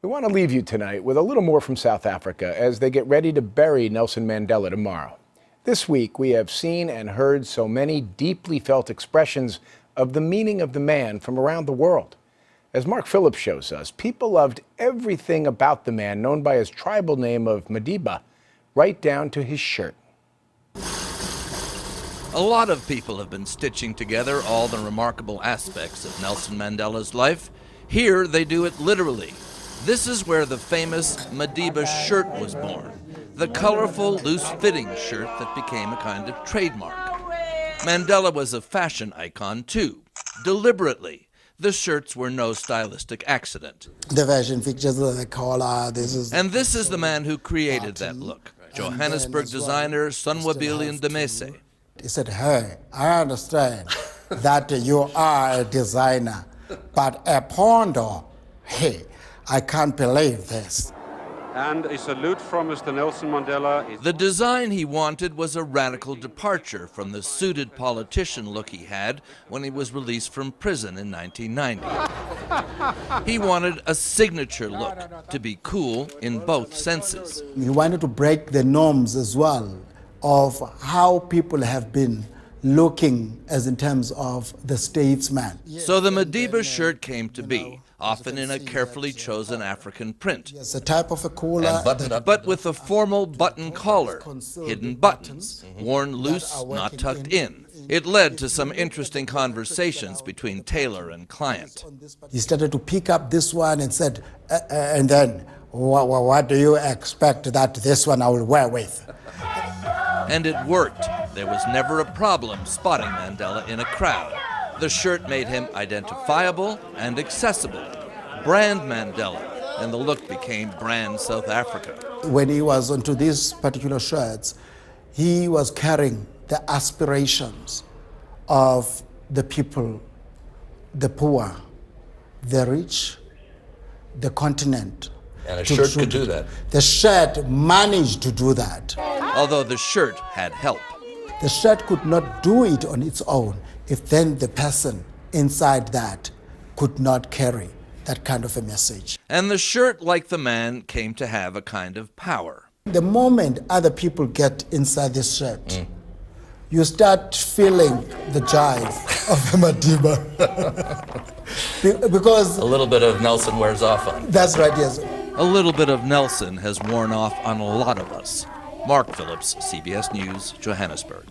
We want to leave you tonight with a little more from South Africa as they get ready to bury Nelson Mandela tomorrow. This week, we have seen and heard so many deeply felt expressions of the meaning of the man from around the world. As Mark Phillips shows us, people loved everything about the man known by his tribal name of Madiba, right down to his shirt. A lot of people have been stitching together all the remarkable aspects of Nelson Mandela's life. Here they do it literally. This is where the famous Madiba shirt was born, the colorful, loose-fitting shirt that became a kind of trademark. Mandela was a fashion icon too, deliberately. The shirts were no stylistic accident. The fashion pictures, the collar, this is... And this is the man who created that look, Johannesburg designer Sonwabile Ndamese. He said, "Hey, I understand that you are a designer, but a pondo, hey, I can't believe this." And a salute from Mr. Nelson Mandela. The design he wanted was a radical departure from the suited politician look he had when he was released from prison in 1990. He wanted a signature look, to be cool in both senses. He wanted to break the norms as well of how people have been looking as in terms of the statesman. So the Madiba shirt came to be, often in a carefully chosen African print. It's a type of a collar, but with a formal button collar, hidden buttons, worn loose, not tucked in. It led to some interesting conversations between tailor and client. He started to pick up this one and said, and then, what do you expect that this one I will wear with? And it worked. There was never a problem spotting Mandela in a crowd. The shirt made him identifiable and accessible. Brand Mandela, and the look became brand South Africa. When he was onto these particular shirts, he was carrying the aspirations of the people, the poor, the rich, the continent. And a shirt could do that. The shirt managed to do that. Although the shirt had help. The shirt could not do it on its own if then the person inside that could not carry that kind of a message. And the shirt, like the man, came to have a kind of power. The moment other people get inside this shirt, you start feeling the jive of the Madiba. Because a little bit of Nelson wears off on. That's right, yes. A little bit of Nelson has worn off on a lot of us. Mark Phillips, CBS News, Johannesburg.